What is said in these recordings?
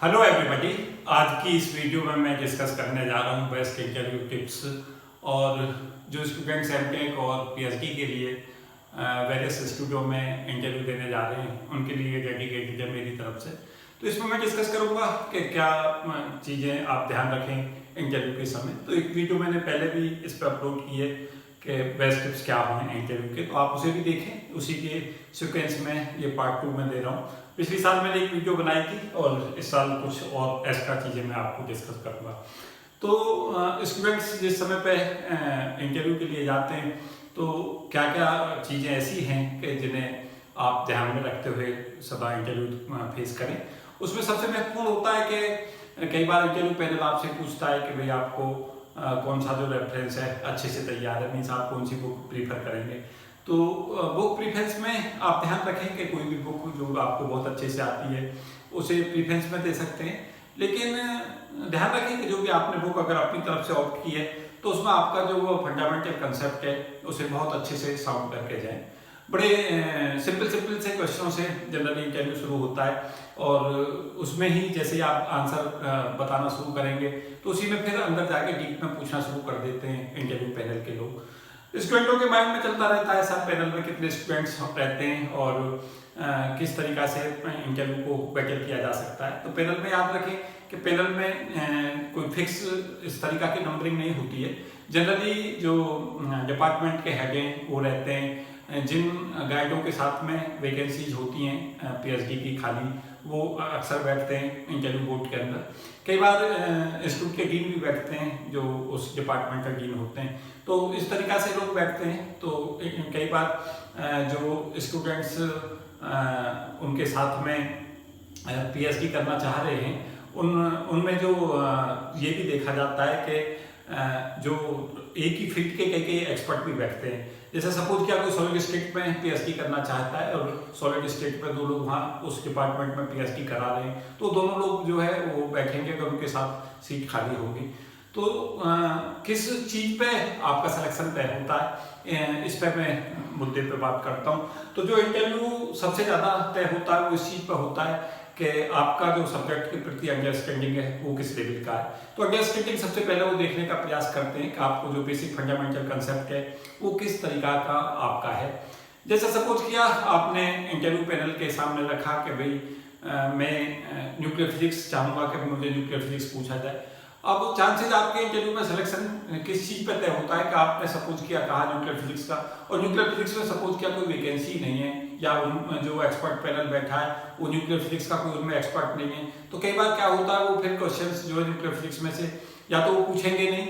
Hello everybody. आज की इस वीडियो में मैं डिस्कस करने जा रहा हूँ बेस्ट इंटरव्यू टिप्स। और जो स्टूडेंट्स एमटेक और पीएचडी के लिए वेरियस इंस्टीट्यूटों में इंटरव्यू देने जा रहे हैं उनके लिए डेडिकेटेड है मेरी तरफ से। तो इसमें मैं डिस्कस करूँगा कि क्या चीज़ें आप ध्यान रखें इंटरव्यू के समय। तो एक वीडियो मैंने पहले भी इस पर अपलोड की है कि बेस्ट टिप्स क्या हों इंटरव्यू के, तो आप उसे भी देखें। उसी के सीक्वेंस में ये पार्ट 2 में दे रहा हूँ। पिछले साल मैंने एक वीडियो बनाई थी और इस साल कुछ और एक्स्ट्रा चीज़ें मैं आपको डिस्कस करूँगा। तो स्टूडेंट्स जिस समय पे इंटरव्यू के लिए जाते हैं तो क्या क्या चीज़ें ऐसी हैं कि जिन्हें आप ध्यान में रखते हुए सदा इंटरव्यू फेस करें। उसमें सबसे महत्वपूर्ण होता है कि कई बार इंटरव्यू पैनल आपसे पूछता है कि भाई आपको कौन सा जो रेफरेंस है अच्छे से तैयार है, मीन्स आप कौन सी बुक प्रीफर करेंगे। तो बुक प्रीफरेंस में आप ध्यान रखें कि कोई भी बुक जो आपको बहुत अच्छे से आती है उसे प्रीफरेंस में दे सकते हैं, लेकिन ध्यान रखें कि जो भी आपने बुक अगर अपनी तरफ से ऑप्ट की है तो उसमें आपका जो फंडामेंटल कंसेप्ट है उसे बहुत अच्छे से साउंड करके जाएं। बड़े सिंपल से क्वेश्चनों से जनरली इंटरव्यू शुरू होता है और उसमें ही जैसे आप आंसर बताना शुरू करेंगे तो उसी में फिर अंदर जाके डीप में पूछना शुरू कर देते हैं इंटरव्यू पैनल के लोग। स्टूडेंटों के माइंड में चलता रहता है सब पैनल में कितने स्टूडेंट्स रहते हैं और किस तरीका से इंटरव्यू को बेटर किया जा सकता है। तो पैनल में याद रखें कि पैनल में कोई फिक्स इस तरीका की नंबरिंग नहीं होती है। जनरली जो डिपार्टमेंट के हेड हैं वो रहते हैं, जिन गाइडों के साथ में वैकेंसीज होती हैं पीएचडी की खाली, वो अक्सर बैठते हैं इंटरव्यू बोर्ड के अंदर। कई बार इंस्टीट्यूट के डीन भी बैठते हैं जो उस डिपार्टमेंट का डीन होते हैं। तो इस तरीका से लोग बैठते हैं। तो कई बार जो स्टूडेंट्स उनके साथ में पीएचडी करना चाह रहे हैं उनमें जो ये भी देखा जाता है कि जो एक ही फील्ड के कई एक्सपर्ट भी बैठते हैं। जैसे सपोज किया कोई सॉलिड स्टेट में पीएचडी करना चाहता है और सॉलिड स्टेट में दो लोग वहाँ उस डिपार्टमेंट में पीएचडी करा रहे हैं, तो दोनों लोग जो है वो बैठेंगे अगर उनके साथ सीट खाली होगी। तो किस चीज़ पे आपका सिलेक्शन तय होता है, इस पर मैं मुद्दे पे बात करता हूँ। तो जो इंटरव्यू सबसे ज़्यादा तय होता है वो इस चीज़ पर होता है कि आपका जो सब्जेक्ट के प्रति अंडरस्टैंडिंग है वो किस लेवल का है। तो अंडरस्टैंडिंग सबसे पहले वो देखने का प्रयास करते हैं कि आपको जो बेसिक फंडामेंटल कंसेप्ट है वो किस तरीका का आपका है। जैसे सपोज किया आपने इंटरव्यू पैनल के सामने रखा कि भाई मैं न्यूक्लियर फिजिक्स चाहूँगा कि मुझे न्यूक्लियर फिजिक्स पूछा जाए। अब चांसेस आपके इंटरव्यू में सिलेक्शन किस चीज़ पर तय होता है कि आपने सपोज किया कहा न्यूक्लियर फिजिक्स का, और न्यूक्लियर फिजिक्स में सपोज किया कोई वैकेंसी नहीं है या जो एक्सपर्ट पैनल बैठा है वो न्यूक्लियर फिजिक्स का कोई उनमें एक्सपर्ट नहीं है। तो कई बार क्या होता है वो फिर क्वेश्चंस जो है न्यूक्लियर फिजिक्स में से या तो वो पूछेंगे नहीं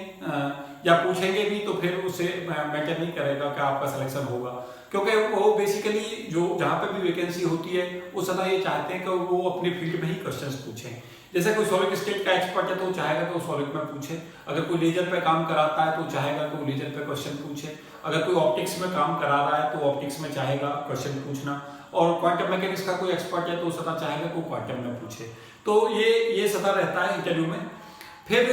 या पूछेंगे भी तो फिर उससे मैटर नहीं करेगा कि आपका सिलेक्शन होगा, क्योंकि वो बेसिकली जो जहाँ पे भी वैकेंसी होती है वो सदा ये चाहते हैं कि वो अपने फील्ड में ही क्वेश्चंस पूछें। जैसे कोई सॉलिड स्टेट का एक्सपर्ट है तो चाहेगा तो सॉलिड में पूछे, अगर कोई लेजर पे काम कराता है तो चाहेगा कोई लेजर पे क्वेश्चन पूछे, अगर कोई ऑप्टिक्स में काम करा रहा है तो ऑप्टिक्स में चाहेगा क्वेश्चन पूछना, और क्वांटम मैकेनिक्स का कोई एक्सपर्ट है तो सदा चाहेगा कोई क्वांटम में पूछे। तो ये सदा रहता है इंटरव्यू में। फिर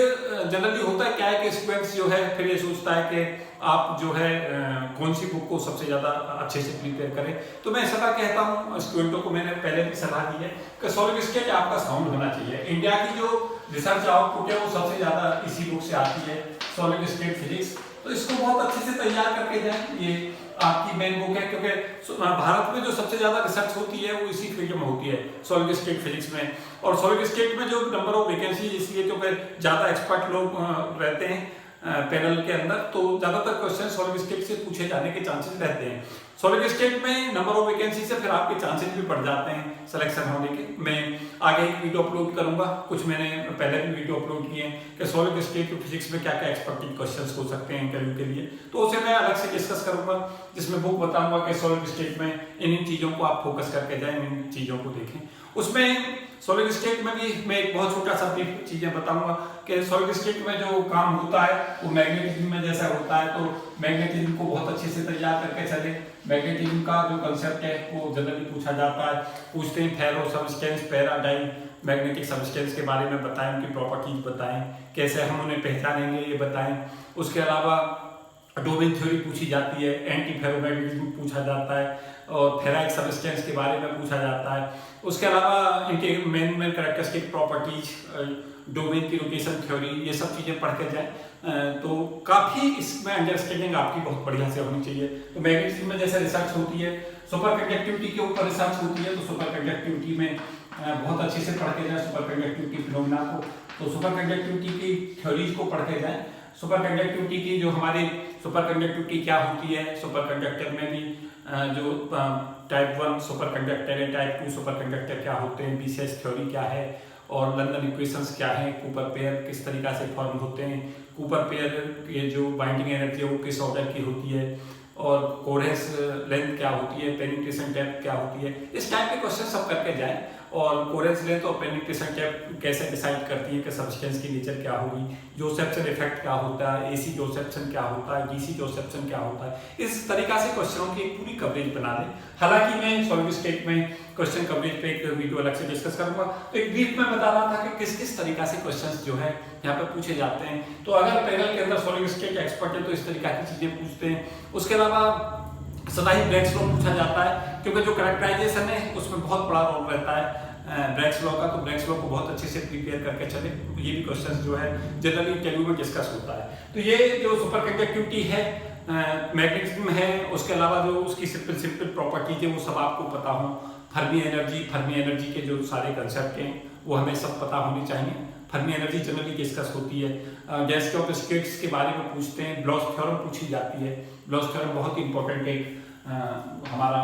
जनरली होता है क्या है कि स्टूडेंट्स जो है फिर ये सोचता है कि आप जो है कौन सी बुक को सबसे ज़्यादा अच्छे से प्रिपेयर करें। तो मैं सदा कहता हूँ स्टूडेंटों को, मैंने पहले भी सलाह दी है कि सॉलिड स्टेट आपका साउंड होना चाहिए। इंडिया की जो रिसर्च आउटपुट है वो सबसे ज़्यादा इसी बुक से आती है, सॉलिड स्टेट फिजिक्स। तो इसको बहुत अच्छे से तैयार करके जाएं, ये आपकी मेन बुक है, क्योंकि भारत में जो सबसे ज्यादा रिसर्च होती है वो इसी फील्ड में होती है, सॉलिड स्टेट फिजिक्स में। और सॉलिड स्टेट में जो नंबर ऑफ वैकेंसी इसलिए क्योंकि ज्यादा एक्सपर्ट लोग रहते हैं पैनल के अंदर, तो ज्यादातर क्वेश्चन सॉलिड स्टेट से पूछे जाने के चांसेस रहते हैं। सॉलिड स्टेट में नंबर ऑफ वैकेंसी से फिर आपके चांसेस भी बढ़ जाते हैं सिलेक्शन होने के। मैं आगे एक वीडियो अपलोड करूंगा, कुछ मैंने पहले भी वीडियो अपलोड किए हैं कि सॉलिड स्टेट फिजिक्स में क्या क्या एक्सपेक्टेड क्वेश्चंस हो सकते हैं इंटरव्यू के लिए, तो उसे मैं अलग से डिस्कस करूंगा, जिसमें बुक बताऊंगा कि सॉलिड स्टेट में इन चीज़ों को आप फोकस करके जाएं, इन चीज़ों को देखें। उसमें सॉलिड स्टेट में भी मैं एक बहुत छोटा सा ब्रीफ चीज़ें बताऊंगा कि सॉलिड स्टेट में जो काम होता है वो मैग्नेटिज्म में जैसा होता है, तो मैग्नेटिज्म को बहुत अच्छे से तैयार करके चले। मैग्नेटिज्म का जो कंसेप्ट है वो जनरली पूछा जाता है, पूछते हैं फेरो सब्सटेंस, पैराडाइन मैग्नेटिक सब्सटेंस के बारे में बताएं, उनकी प्रॉपर्टीज बताएं, कैसे हम उन्हें पहचानेंगे ये बताएं। उसके अलावा डोमेन थ्योरी पूछी जाती है, एंटी फेरोमैग्नेटिज्म पूछा जाता है, और फेराइक सब्सटेंस के बारे में पूछा जाता है। उसके अलावा इनके मेन कैरेक्टरिस्टिक प्रॉपर्टीज, डोमेन की लोकेशन थ्योरी, ये सब चीज़ें पढ़ के जाए तो काफ़ी इसमें अंडरस्टैंडिंग आपकी बहुत बढ़िया से होनी चाहिए। तो मैग्नेटिज्म में जैसे रिसर्च होती है, सुपर कंडक्टिविटी के ऊपर रिसर्च होती है, तो सुपर कंडक्टिविटी में बहुत अच्छे से पढ़ के जाए सुपर कंडक्टिविटी फिनोमेना को। तो सुपर कंडक्टिविटी की थ्योरीज को पढ़ के जाए। सुपर कंडक्टिविटी की जो हमारे सुपर कंडक्टिविटी क्या होती है, सुपर कंडक्टर में भी जो टाइप 1 सुपर कंडक्टर है, टाइप 2 सुपर कंडक्टर क्या होते हैं, बीसीएस थ्योरी क्या है, और लंदन इक्वेशंस क्या है, कूपर पेयर किस तरीका से फॉर्म होते हैं, कूपर पेयर के जो बाइंडिंग एनर्जी है वो किस ऑर्डर की होती है, और कोरेंस लेंथ क्या होती है, पेनिट्रेशन डेप्थ क्या होती है, इस टाइप के क्वेश्चन सब करके जाएं। और कोरेंस लेंथ और पेनिट्रेशन डेप्थ कैसे डिसाइड करती है कि सब्सटेंस की नेचर क्या होगी, जोसेफ्सन इफेक्ट क्या होता है, एसी जोसेफ्सन क्या होता है, डीसी जोसेफ्सन क्या होता है, इस तरीका से क्वेश्चनों की एक पूरी कवरेज बना दें। हालांकि मैं सॉलिड स्टेट में क्वेश्चन कवरेज पे एक वीडियो अलग से डिस्कस करूंगा। तो एक ब्रीफ में बता रहा था कि किस किस तरीका से क्वेश्चंस जो है यहाँ पे पूछे जाते हैं। तो अगर पैनल के अंदर सॉलिड स्टेट एक्सपर्ट है तो इस तरीका की चीजें पूछते हैं। उसके अलावा सदा ही ब्रैग्स लॉ पूछा जाता है, क्योंकि जो कैरेक्टराइजेशन है उसमें बहुत बड़ा रोल रहता है ब्रैग्स लॉ का। तो ब्रैग्स लॉ को बहुत अच्छे से प्रिपेयर करके चले। ये भी क्वेश्चन जो है जनरली इंटरव्यू में डिस्कस होता है। तो ये जो सुपर कंडक्टिविटी है, मैग्नेटिज्म है, उसके अलावा जो उसकी सिंपल प्रॉपर्टीज है वो सब आपको पता हो। फर्मी एनर्जी के जो सारे कंसेप्ट हैं वो हमें सब पता होने चाहिए। फर्मी एनर्जी जनरली डिस्कस होती है। गैस के ऑफ स्टेट्स के बारे में पूछते हैं, ब्लॉच थ्योरम पूछी जाती है। ब्लॉच थ्योरम बहुत ही इंपॉर्टेंट है। हमारा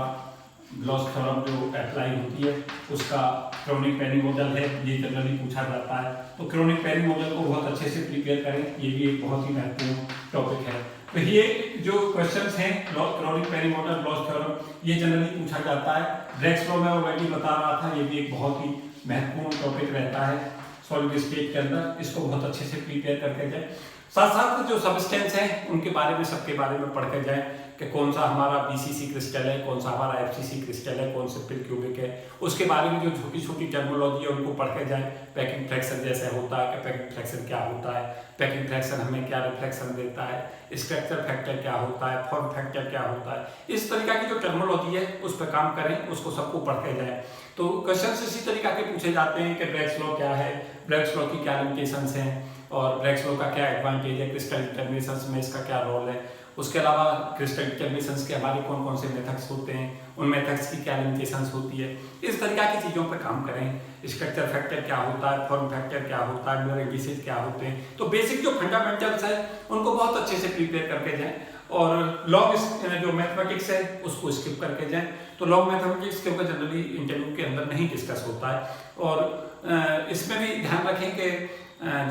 ब्लॉच थ्योरम जो अप्लाई होती है उसका क्रोनिक पेनी मॉडल है, ये जनरली पूछा जाता है। तो क्रोनिक पेनी मॉडल को बहुत अच्छे से प्रिपेयर करें, ये भी एक बहुत ही महत्वपूर्ण टॉपिक है। तो ये जो क्वेश्चंस हैं chronic Penney model, blotch theorem, ये जनरली पूछा जाता है। ब्रैग्स लॉ में ऑलरेडी बता रहा था, ये भी एक बहुत ही महत्वपूर्ण टॉपिक रहता है सॉलिड स्टेट के अंदर। इसको बहुत अच्छे से प्रिपेयर करके जाए। साथ साथ जो सब्सटेंस हैं उनके बारे में, सबके बारे में पढ़ के जाए कि कौन सा हमारा बीसीसी क्रिस्टल है, कौन सा हमारा एफसीसी क्रिस्टल है, कौन सिंपल क्यूबिक है। उसके बारे में जो छोटी छोटी टर्मिनोलॉजी है उनको पढ़ के जाए। पैकिंग फ्रैक्शन जैसे होता है कि पैकिंग फ्रैक्शन क्या होता है, पैकिंग फ्रैक्शन हमें क्या रिफ्लेक्शन देता है, स्ट्रक्चर फैक्टर क्या होता है, फॉर्म फैक्टर क्या होता है, इस तरीका की जो टर्मिनोलॉजी है उस पर काम करें, उसको सबको पढ़ के जाए। तो क्वेश्चन इसी तरीका के पूछे जाते हैं कि ब्रैग्स लॉ क्या है, ब्रैग्स लॉ की क्या लिमिटेशंस हैं, और ब्रैग्स लॉ का क्या एडवांटेज है, क्रिस्टल डिटर्मिनेशंस में इसका क्या रोल है। उसके अलावा क्रिस्टल डिटर्मिनेशंस के हमारे कौन कौन से मेथड्स होते हैं, उन मेथड्स की क्या लिमिटेशंस होती है, इस तरीका की चीज़ों पर काम करें। स्ट्रक्चर फैक्टर क्या होता है, फॉर्म फैक्टर क्या होता है, मिरर इंडिसेस क्या होते हैं। तो बेसिक जो फंडामेंटल्स है उनको बहुत अच्छे से प्रिपेयर करके जाएं। और लॉन्ग जो मैथमेटिक्स है उसको स्किप करके जाएं। तो लॉन्ग मैथमेटिक्स के ऊपर जनरली इंटरव्यू के अंदर नहीं डिस्कस होता है। और इसमें भी ध्यान रखें कि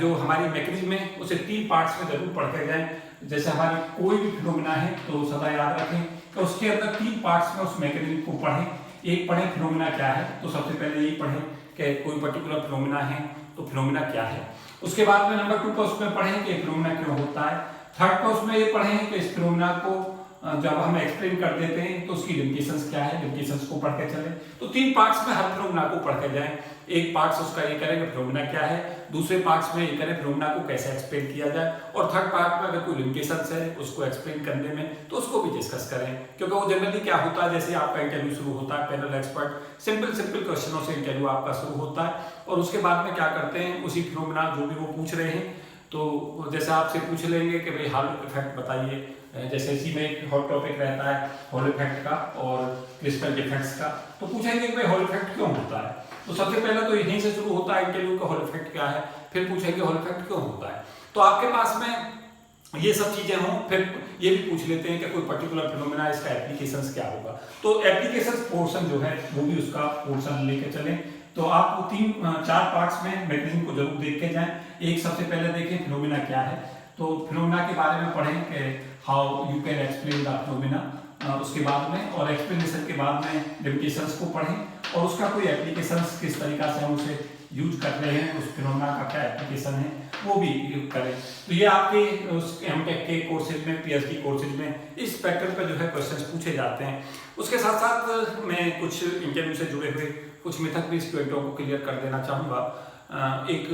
जो हमारी मैकेनिज्म है उसे 3 पार्ट्स में जरूर पढ़ के जाएं। जैसे हमारी कोई भी फिनोमेना है तो सदा याद रखें कि उसके अंदर 3 पार्ट्स में उस मैकेनिज्म को पढ़ें। एक पढ़ें फिनोमेना क्या है, तो सबसे पहले यही पढ़ें कि कोई पर्टिकुलर फिनोमेना है तो फिनोमेना क्या है। उसके बाद में नंबर 2 को उसमें पढ़ें कि फिनोमेना क्यों होता है। थर्ड को उसमें ये पढ़ें कि इस फिनोमेना को जब हम एक्सप्लेन कर देते हैं तो उसकी लिमिटेशंस क्या है, लिमिटेशंस को पढ़ के चलें। तो 3 पार्ट्स में हर फिनोमेना को पढ़ के जाएं। एक पार्ट्स उसका ये करें कि फिनोमेना क्या है, दूसरे पार्ट्स में ये करें फिनोमेना को कैसे एक्सप्लेन किया जाए, और थर्ड पार्ट में अगर कोई लिमिटेशंस है उसको एक्सप्लेन करने में तो उसको भी डिस्कस करें। क्योंकि वो जनरली क्या होता है, जैसे आपका इंटरव्यू शुरू होता है पैनल एक्सपर्ट सिंपल क्वेश्चनों से इंटरव्यू आपका शुरू होता है। और उसके बाद में क्या करते हैं, उसी फिनोमेना जो भी वो पूछ रहे हैं तो जैसे आपसे पूछ लेंगे कि भाई हॉल इफेक्ट बताइए। जैसे इसी में एक हॉट टॉपिक रहता है हॉल इफेक्ट का और क्रिस्टल डिफेक्ट्स का, तो पूछेंगे कि भाई हॉल इफेक्ट क्यों होता है। तो सबसे पहले तो यहीं से शुरू होता है इंटरव्यू का, हॉल इफेक्ट क्या है, फिर पूछेंगे हॉल इफेक्ट क्यों होता है। तो आपके पास में ये सब चीजें हों, फिर ये भी पूछ लेते हैं कि कोई पर्टिकुलर फिनोमेना इसका एप्लीकेशंस क्या होगा। तो एप्लीकेशंस पोर्शन जो है वो भी उसका पोर्शन लेके चलें। तो आप 3-4 पार्ट्स में मैकेनिज्म को जरूर देख के जाएं। एक सबसे पहले देखें फिनोमेना क्या है, तो फिनोमेना के बारे में पढ़ें कि how you can explain the phenomena. उसके बाद में और एक्सप्लेनेशन के बाद में लिमिटेशंस को पढ़ें और उसका कोई एप्लीकेशंस किस तरीका से हम उसे यूज कर रहे हैं, उस फिनोमेना का क्या एप्लीकेशन है वो भी करें। तो ये आपके उस एमटेक के कोर्सेज में, पीएचडी कोर्सेज में इस पैटर्न पर जो है क्वेश्चंस पूछे जाते हैं। उसके साथ साथ मैं कुछ इंटरव्यू से जुड़े हुए कुछ मिथक भी स्टूडेंटों को क्लियर कर देना चाहूँगा। एक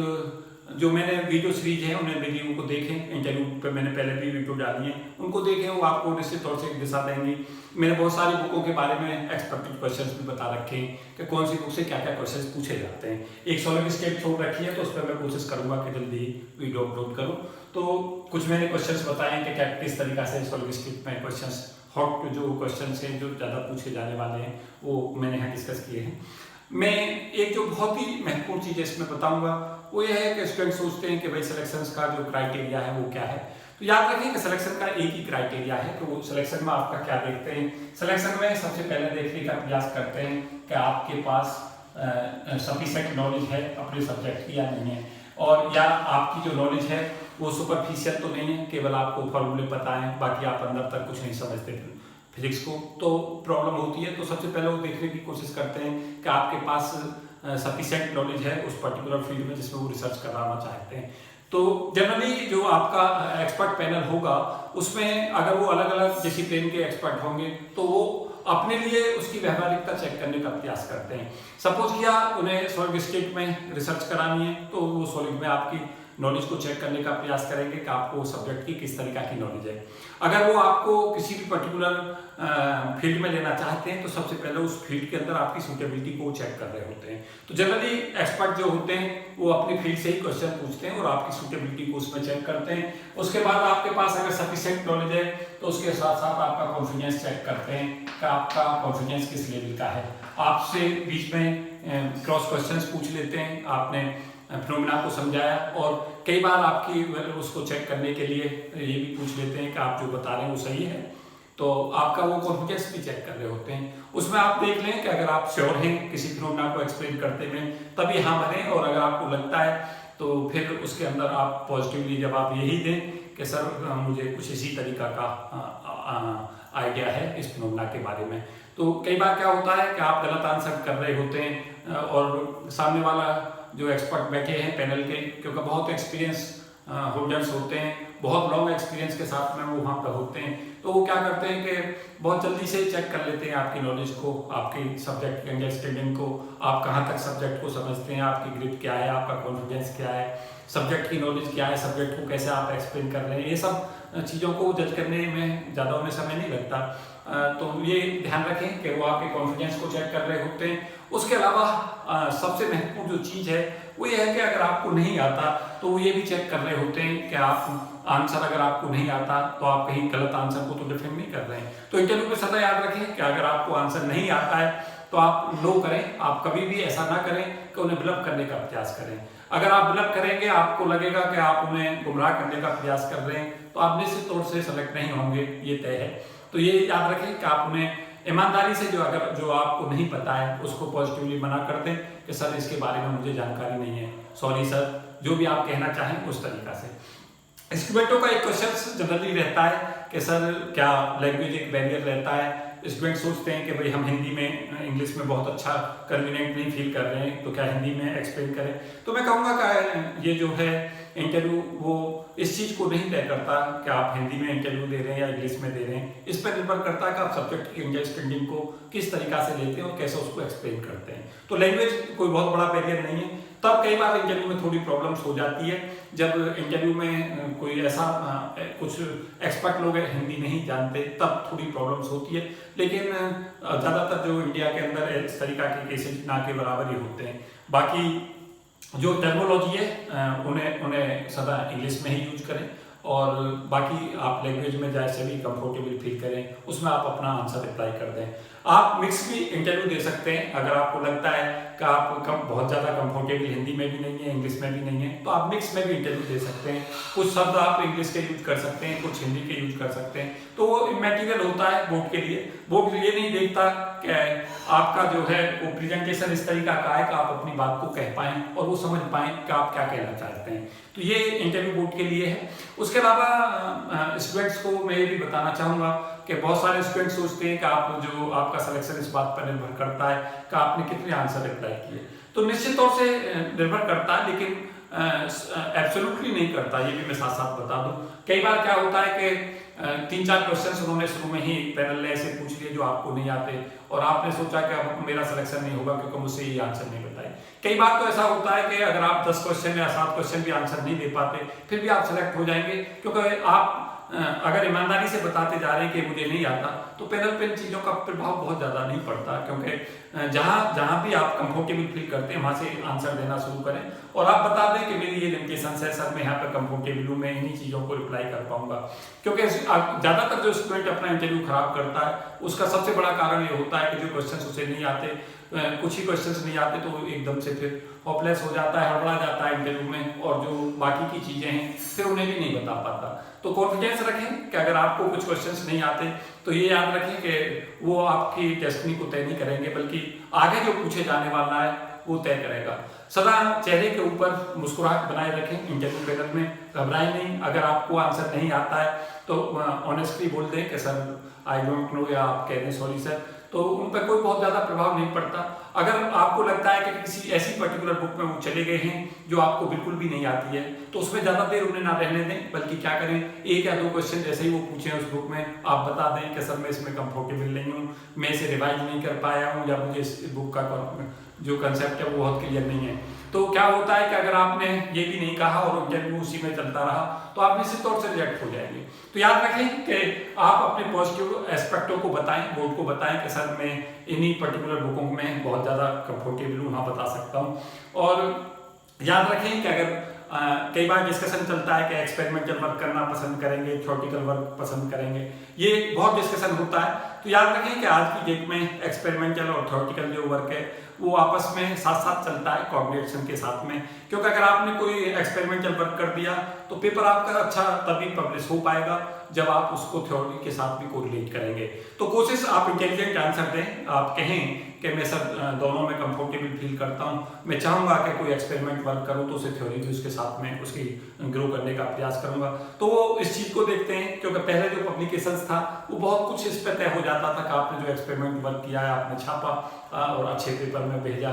जो मैंने वीडियो सीरीज है उन्हें वीडियो को देखें, इंटरव्यू पे मैंने पहले भी वीडियो डाली है, उनको देखें, वो आपको निश्चित तौर से एक दिशा देंगी। मैंने बहुत सारी बुकों के बारे में एक्सपेक्टेड क्वेश्चंस भी बता रखे हैं कि कौन सी बुक से क्या क्या क्वेश्चंस पूछे जाते हैं। एक सॉलिड स्टेट छोड़ रखी है तो उस पर मैं कोशिश करूंगा कि जल्दी वीडियो अपलोड करूँ। तो कुछ मैंने क्वेश्चंस बताए हैं कि क्या किस तरीका से सॉलिड स्टेट में क्वेश्चंस, हॉट जो क्वेश्चंस हैं जो ज़्यादा पूछे जाने वाले हैं वो मैंने यहाँ डिस्कस किए हैं। मैं एक जो बहुत ही महत्वपूर्ण चीज़ इसमें बताऊंगा वो ये है कि स्टूडेंट सोचते हैं कि भाई सिलेक्शन का जो क्राइटेरिया है वो क्या है। तो याद रखिए कि सिलेक्शन का एक ही क्राइटेरिया है कि वो सिलेक्शन में आपका क्या देखते हैं। सिलेक्शन में सबसे पहले देखने का प्रयास करते हैं कि आपके पास सफिशिएंट नॉलेज है अपने सब्जेक्ट की या नहीं है, और या आपकी जो नॉलेज है वो सुपरफिशियल तो नहीं है, केवल आपको फॉर्मूले पता है बाकी आप अंदर तक कुछ नहीं समझते फिजिक्स को, तो प्रॉब्लम होती है। तो सबसे पहले वो देखने की कोशिश करते हैं कि आपके पास सफिशिएंट नॉलेज है उस पर्टिकुलर फील्ड में जिसमें वो रिसर्च कराना चाहते हैं। तो जनरली जो आपका एक्सपर्ट पैनल होगा उसमें अगर वो अलग अलग डिसिप्लिन के एक्सपर्ट होंगे तो वो अपने लिए उसकी व्यवहारिकता चेक करने का प्रयास करते हैं। सपोज किया उन्हें सॉलिड स्टेट में रिसर्च करानी है तो वो सॉलिड में आपकी नॉलेज को चेक करने का प्रयास करेंगे कि आपको सब्जेक्ट की किस तरीका की नॉलेज है। अगर वो आपको किसी भी पर्टिकुलर फील्ड में लेना चाहते हैं तो सबसे पहले उस फील्ड के अंदर आपकी सूटेबिलिटी को चेक कर रहे होते हैं। तो जनरली एक्सपर्ट जो होते हैं वो अपनी फील्ड से ही क्वेश्चन पूछते हैं और आपकी सूटेबिलिटी को उसमें चेक करते हैं। उसके बाद आपके पास अगर सफिशिएंट नॉलेज है तो उसके साथ साथ आपका कॉन्फिडेंस चेक करते हैं कि आपका कॉन्फिडेंस किस लेवल का है। आपसे बीच में क्रॉस क्वेश्चंस पूछ लेते हैं, आपने फिनोमेना को समझाया, और कई बार आपकी उसको चेक करने के लिए ये भी पूछ लेते हैं कि आप जो बता रहे हैं वो सही है, तो आपका वो कॉन्फिडेंस भी चेक कर रहे होते हैं। उसमें आप देख लें कि अगर आप श्योर हैं किसी फिनोमेना को एक्सप्लेन करते हुए तभी हाँ भरें, और अगर आपको लगता है तो फिर उसके अंदर आप पॉजिटिवली जवाब यही दें कि सर मुझे कुछ इसी तरीका का आइडिया है इस फिनोमेना के बारे में। तो कई बार क्या होता है कि आप गलत आंसर कर रहे होते हैं और सामने वाला जो एक्सपर्ट बैठे हैं पैनल के, क्योंकि बहुत एक्सपीरियंस होल्डर्स होते हैं, बहुत लॉन्ग एक्सपीरियंस के साथ में वो वहाँ पर होते हैं, तो वो क्या करते हैं कि बहुत जल्दी से चेक कर लेते हैं आपकी नॉलेज को, आपकी सब्जेक्ट की अंडरस्टैंडिंग को, आप कहाँ तक सब्जेक्ट को समझते हैं, आपकी ग्रिप क्या है, आपका कॉन्फिडेंस क्या है, सब्जेक्ट की नॉलेज क्या है, सब्जेक्ट को कैसे आप एक्सप्लेन कर रहे हैं। ये सब चीज़ों को जज करने में ज़्यादा उन्हें समय नहीं लगता। तो ये ध्यान रखें कि वो आपके कॉन्फिडेंस को चेक कर रहे होते हैं। उसके अलावा सबसे महत्वपूर्ण जो चीज़ है वो ये है कि अगर आपको नहीं आता तो वो ये भी चेक कर रहे होते हैं कि आप आंसर, अगर आपको नहीं आता तो आप कहीं गलत आंसर को तो डिफेंड नहीं कर रहे हैं। तो इंटरव्यू में सदा याद रखें कि अगर आपको आंसर नहीं आता है तो आप नो करें, आप कभी भी ऐसा ना करें कि उन्हें बिलअप करने का प्रयास करें। अगर आप बिलअप करेंगे, आपको लगेगा कि आप उन्हें गुमराह करने का प्रयास कर रहे हैं, तो आप निश्चित तौर से सेलेक्ट नहीं होंगे, ये तय है। तो ये याद रखें कि आप उन्हें ईमानदारी से जो आपको नहीं पता है उसको पॉजिटिवली मना कर दें कि सर इसके बारे में मुझे जानकारी नहीं है, सॉरी सर, जो भी आप कहना चाहें उस तरीका से। स्टूडेंटों का एक क्वेश्चन जनरली रहता है कि सर क्या लैंग्वेज एक बैरियर रहता है। स्टूडेंट सोचते हैं कि भाई हम हिंदी में, इंग्लिश में बहुत अच्छा कन्वीनियंट नहीं फील कर रहे हैं तो क्या हिंदी में एक्सप्लेन करें। तो मैं कहूँगा कि ये जो है इंटरव्यू वो इस चीज़ को नहीं तय करता कि आप हिंदी में इंटरव्यू दे रहे हैं या इंग्लिश में दे रहे हैं। इस पर निर्भर करता है कि आप सब्जेक्ट की अंडरस्टैंडिंग को किस तरीका से लेते हैं और कैसे उसको एक्सप्लेन करते हैं। तो लैंग्वेज कोई बहुत बड़ा बैरियर नहीं है। तब कई बार इंटरव्यू में थोड़ी प्रॉब्लम्स हो जाती है जब इंटरव्यू में कोई ऐसा कुछ एक्सपर्ट लोग हिंदी नहीं जानते, तब थोड़ी प्रॉब्लम्स होती है। लेकिन ज़्यादातर जो इंडिया के अंदर इस तरीका के केसेस ना के बराबर ही होते हैं। बाकी जो टर्मिनोलॉजी है उन्हें सदा इंग्लिश में ही यूज करें, और बाकी आप लैंग्वेज में जैसे भी कंफर्टेबल फील करें उसमें आप अपना आंसर अप्लाई कर दें। आप मिक्स भी इंटरव्यू दे सकते हैं। अगर आपको लगता है कि आप बहुत ज़्यादा कंफर्टेबल हिंदी में भी नहीं है, इंग्लिश में भी नहीं है, तो आप मिक्स में भी इंटरव्यू दे सकते हैं। कुछ शब्द आप इंग्लिश के यूज कर सकते हैं, कुछ हिंदी के यूज कर सकते हैं। तो वो मटेरियल होता है बोर्ड के लिए। बोर्ड ये नहीं देखता कि आपका जो है वो प्रेजेंटेशन इस तरीका का है कि आप अपनी बात को कह पाएँ और वो समझ पाएँ कि आप क्या कहना चाहते हैं। तो ये इंटरव्यू बोर्ड के लिए है। उसके अलावा स्टूडेंट्स को मैं ये भी बताना चाहूँगा कि बहुत सारे स्टूडेंट सोचते हैं कि आपका सिलेक्शन इस बात पर निर्भर करता है कि आपने कितने आंसर अप्लाई किए। तो निश्चित तौर से निर्भर करता है, लेकिन एब्सोल्युटली नहीं करता, ये भी मैं साथ साथ बता दूं। कई बार क्या होता है कि 3-4 क्वेश्चंस उन्होंने शुरू में ही पैनल ने ऐसे पूछ लिए जो आपको नहीं आते और आपने सोचा कि अब मेरा सिलेक्शन नहीं होगा क्योंकि मुझसे ये आंसर नहीं बताए। कई बार तो ऐसा होता है कि अगर आप 10 क्वेश्चन या 7 क्वेश्चन भी आंसर नहीं दे पाते फिर भी आप सिलेक्ट हो जाएंगे, क्योंकि आप अगर ईमानदारी से बताते जा रहे हैं कि मुझे नहीं आता तो पैनल पे इन चीज़ों का प्रभाव बहुत ज़्यादा नहीं पड़ता, क्योंकि जहाँ भी आप कंफर्टेबल फील करते हैं वहाँ से आंसर देना शुरू करें और आप बता दें कि मेरी ये लिमिटेशंस है सर, मैं यहाँ पर कंफर्टेबल हूँ, मैं इन्हीं चीज़ों को रिप्लाई कर पाऊंगा। क्योंकि ज़्यादातर जो स्टूडेंट अपना इंटरव्यू खराब करता है उसका सबसे बड़ा कारण ये होता है कि जो क्वेश्चन उसे नहीं आते, कुछ ही क्वेश्चंस नहीं आते तो एकदम से फिर होपलेस हो जाता है, हड़बड़ा जाता है इंटरव्यू में और जो बाकी की चीज़ें हैं फिर उन्हें भी नहीं बता पाता। तो कॉन्फिडेंस रखें कि अगर आपको कुछ क्वेश्चंस नहीं आते तो ये याद रखें कि वो आपकी डेस्टिनी को तय नहीं करेंगे बल्कि आगे जो पूछे जाने वाला है वो तय करेगा। सदा चेहरे के ऊपर मुस्कुराहट बनाए रखें इंटरव्यू पैनल में, घबराएं नहीं। अगर आपको आंसर नहीं आता है तो ऑनेस्टली बोल दें कि सर आई डोंट नो, या आप कह दें सॉरी सर, तो उन पर कोई बहुत ज़्यादा प्रभाव नहीं पड़ता। अगर आपको लगता है कि किसी ऐसी पर्टिकुलर बुक में वो चले गए हैं जो आपको बिल्कुल भी नहीं आती है तो उसमें ज़्यादा देर उन्हें ना रहने दें, बल्कि क्या करें, 1 या 2 क्वेश्चन जैसे ही वो पूछें उस बुक में आप बता दें कि सर मैं इसमें कंफर्टेबल नहीं हूँ, मैं इसे रिवाइज नहीं कर पाया हूँ, या मुझे इस बुक का जो कंसेप्ट है वो बहुत क्लियर नहीं है। तो क्या होता है कि अगर आपने ये भी नहीं कहा और इंटरव्यू उसी में चलता रहा तो आप निश्चित तौर से रिजेक्ट हो जाएंगे। तो याद रखें कि आप अपने पॉजिटिव एस्पेक्टों को बताएं, बोर्ड को बताएं कि सर मैं इन्हीं पर्टिकुलर बुकों में बहुत ज़्यादा कंफर्टेबल हूँ, हाँ बता सकता हूँ। और याद रखें कि अगर कई बार डिस्कशन चलता है कि एक्सपेरिमेंटल वर्क करना पसंद करेंगे, थ्योरेटिकल वर्क पसंद करेंगे, ये बहुत डिस्कशन होता है। तो याद रखें कि आज की डेट में एक्सपेरिमेंटल और थ्योरेटिकल जो वर्क है वो आपस में साथ साथ चलता है कोऑर्डिनेशन के साथ में, क्योंकि अगर आपने कोई एक्सपेरिमेंटल वर्क कर दिया तो पेपर आपका अच्छा तभी पब्लिश हो पाएगा जब आप उसको थ्योरी के साथ भी कोरिलेट करेंगे। तो कोशिश आप इंटेलिजेंट आंसर दें, आप कहें कि मैं सब दोनों में कंफर्टेबल फील करता हूं, मैं चाहूंगा कि कोई एक्सपेरिमेंट वर्क करूं तो उसे थ्योरी भी उसके साथ में उसकी ग्रो करने का प्रयास करूंगा। तो वो इस चीज़ को देखते हैं, क्योंकि पहले जो पब्लिकेशंस था वो बहुत कुछ इस पर तय हो जाता था कि आपने जो एक्सपेरिमेंट वर्क किया है आपने छापा और अच्छे पेपर में भेजा,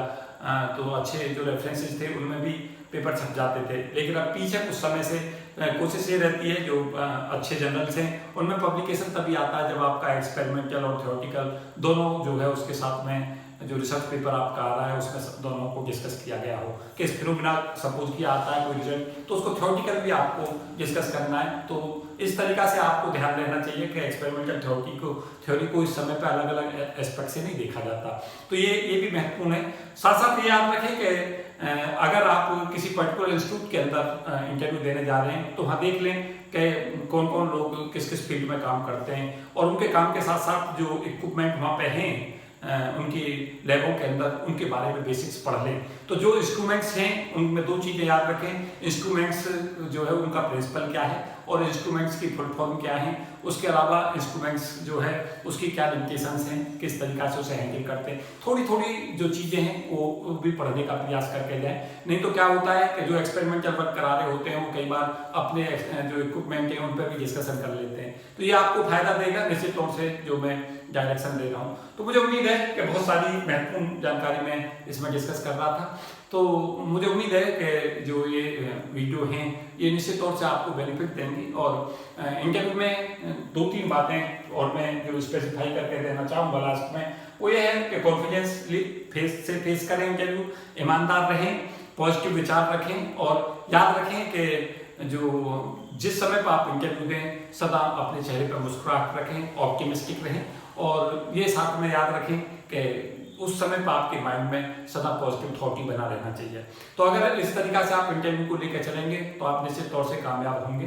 तो अच्छे जो रेफरेंसेस थे उनमें भी पेपर छप जाते थे। लेकिन अब पीछे कुछ समय से कोशिश ये रहती है जो अच्छे जर्नल्स हैं उनमें पब्लिकेशन तभी आता है जब आपका एक्सपेरिमेंटल और थ्योरेटिकल दोनों जो है उसके साथ में जो रिसर्च पेपर आपका आ रहा है उसमें दोनों को डिस्कस किया गया हो। कि इस फिनोमिना सपोज किया आता है कोई रिजल्ट तो उसको थ्योरेटिकल भी आपको डिस्कस करना है। तो इस तरीका से आपको ध्यान रहना चाहिए कि एक्सपेरिमेंटल थ्योरी को इस समय पे अलग अलग एस्पेक्ट से नहीं देखा जाता। तो ये भी महत्वपूर्ण है। साथ साथ ये याद रखें कि अगर आप किसी पर्टिकुलर इंस्टीट्यूट के अंदर इंटरव्यू देने जा रहे हैं तो वहाँ देख लें कि कौन कौन लोग किस किस फील्ड में काम करते हैं और उनके काम के साथ साथ जो इक्विपमेंट वहाँ पे हैं उनकी लैबों के अंदर उनके बारे में बेसिक्स पढ़ लें। तो जो इंस्ट्रूमेंट्स हैं उनमें 2 चीज़ें याद रखें, इंस्ट्रूमेंट्स जो है उनका प्रिंसिपल क्या है और इंस्ट्रूमेंट्स की फुल फॉर्म क्या है, उसके अलावा इंस्ट्रूमेंट्स जो है उसकी क्या लिमिटेशंस हैं, किस तरीका से उसे हैंडल करते हैं। थोड़ी थोड़ी जो चीज़ें हैं वो भी पढ़ने का प्रयास करके जाएं। नहीं तो क्या होता है कि जो एक्सपेरिमेंटल वर्क करा रहे होते हैं वो कई बार अपने जो इक्विपमेंट है उन पर भी डिस्कशन कर लेते हैं। तो ये आपको फायदा देगा निश्चित तौर से जो मैं डायरेक्शन दे रहा हूँ। तो मुझे उम्मीद है कि बहुत सारी महत्वपूर्ण जानकारी मैं इसमें डिस्कस कर रहा था। तो मुझे उम्मीद है कि जो ये वीडियो हैं ये निश्चित तौर से आपको बेनिफिट देंगी। और इंटरव्यू में 2-3 बातें और मैं जो स्पेसिफाई करके देना चाहूँगा लास्ट में वो ये है कि कॉन्फिडेंसली फेस करें इंटरव्यू, ईमानदार रहें, पॉजिटिव विचार रखें और याद रखें कि जिस समय पर आप इंटरव्यू दें सदा अपने चेहरे पर मुस्कुराहट रखें, ऑप्टिमिस्टिक रहें और ये साथ में याद रखें कि उस समय पर आपके माइंड में सदा पॉजिटिव थॉट ही बना रहना चाहिए। तो अगर इस तरीका से आप इंटरव्यू को लेकर चलेंगे तो आप निश्चित तौर से कामयाब होंगे।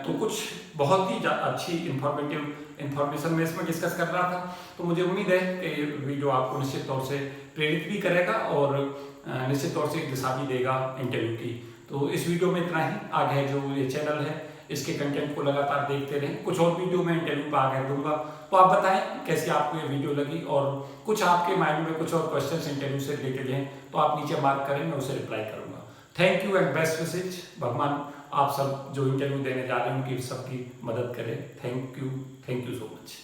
तो कुछ बहुत ही अच्छी इन्फॉर्मेशन मैं इसमें डिस्कस कर रहा था। तो मुझे उम्मीद है कि ये वीडियो आपको निश्चित तौर से प्रेरित भी करेगा और निश्चित तौर से एक दिशा भी देगा इंटरव्यू की। तो इस वीडियो में इतना ही। आगे जो ये चैनल है इसके कंटेंट को लगातार देखते रहें। कुछ और वीडियो मैं इंटरव्यू पर आगे दूंगा। तो आप बताएं कैसी आपको ये वीडियो लगी और कुछ आपके माइंड में कुछ और क्वेश्चंस इंटरव्यू से रिलेटेड हैं तो आप नीचे मार्क करें, मैं उसे रिप्लाई करूंगा। Thank you and best wishes. भगवान आप सब जो इंटरव्यू देने जा रहे हैं उनकी सबकी मदद करें। Thank you so much.